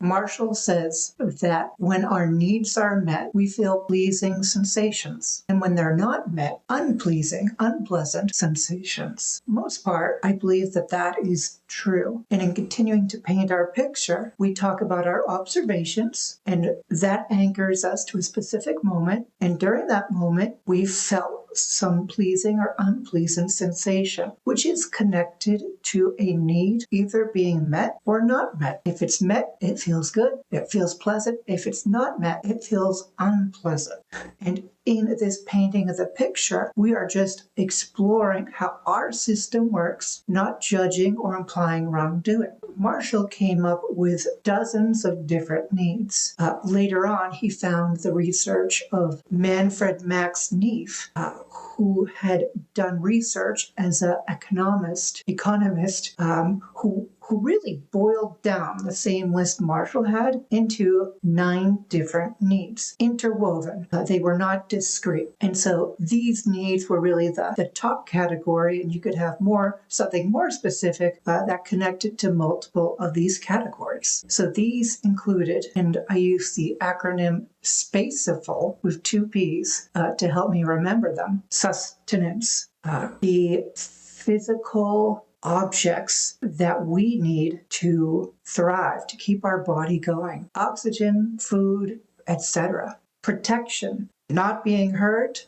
Marshall says that when our needs are met, we feel pleasing sensations. And when they're not met, unpleasing, unpleasant sensations. Most part, I believe that that is true. And in continuing to paint our picture, we talk about our observations, and that anchors us to a specific moment. And during that moment, we felt some pleasing or unpleasant sensation, which is connected to a need either being met or not met. If it's met, it feels good, it feels pleasant. If it's not met, it feels unpleasant. And in this painting of the picture, we are just exploring how our system works, not judging or implying wrongdoing. Marshall came up with dozens of different needs. Later on, he found the research of Manfred Max Neef, who had done research as an economist, who really boiled down the same list Marshall had into 9 different needs, interwoven. They were not discrete. And so these needs were really the top category, and you could have something more specific that connected to multiple of these categories. So these included, and I use the acronym SPACEFUL with 2 P's to help me remember them: sustenance, the physical objects that we need to thrive, to keep our body going: oxygen, food, etc. Protection, not being hurt,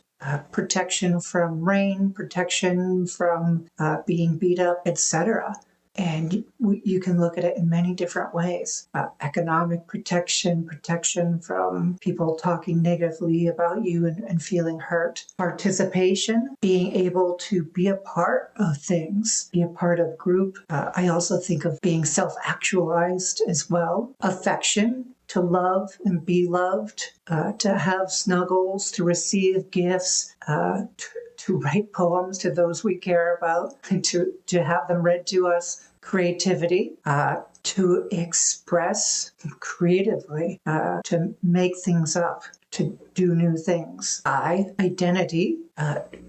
protection from rain, protection from being beat up, etc. And you can look at it in many different ways. Economic protection, protection from people talking negatively about you and feeling hurt. Participation, being able to be a part of things, be a part of group. I also think of being self-actualized as well. Affection, to love and be loved, to have snuggles, to receive gifts, to write poems to those we care about, and to have them read to us. Creativity, to express creatively, to make things up, to do new things. Identity,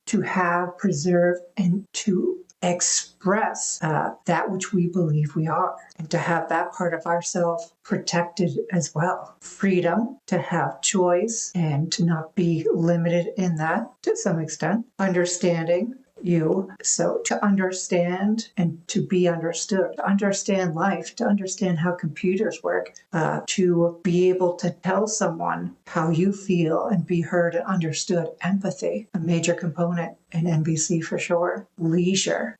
to have, preserve, and to express that which we believe we are, and to have that part of ourselves protected as well. Freedom, to have choice and to not be limited in that to some extent. Understanding, so to understand and to be understood, to understand life, to understand how computers work, to be able to tell someone how you feel and be heard and understood. Empathy, a major component in NBC for sure. Leisure,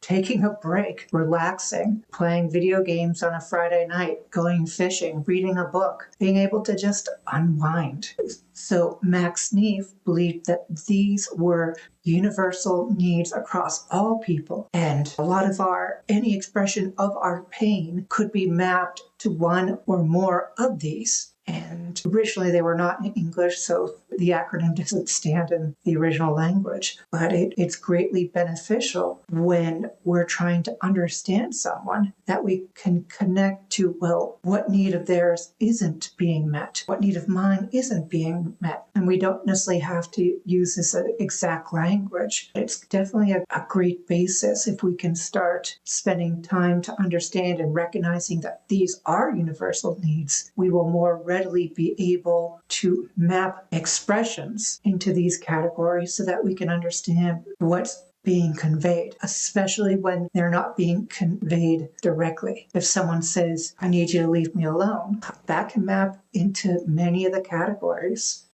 taking a break, relaxing, playing video games on a Friday night, going fishing, reading a book, being able to just unwind. So Max Neef believed that these were universal needs across all people. And a lot of any expression of our pain could be mapped to one or more of these. And originally they were not in English, so the acronym doesn't stand in the original language. But it's greatly beneficial when we're trying to understand someone that we can connect to, well, what need of theirs isn't being met? What need of mine isn't being met? And we don't necessarily have to use this exact language. It's definitely a great basis if we can start spending time to understand and recognizing that these are universal needs. We will more readily be able to map expressions into these categories so that we can understand what's being conveyed, especially when they're not being conveyed directly. If someone says, I need you to leave me alone, that can map into many of the categories.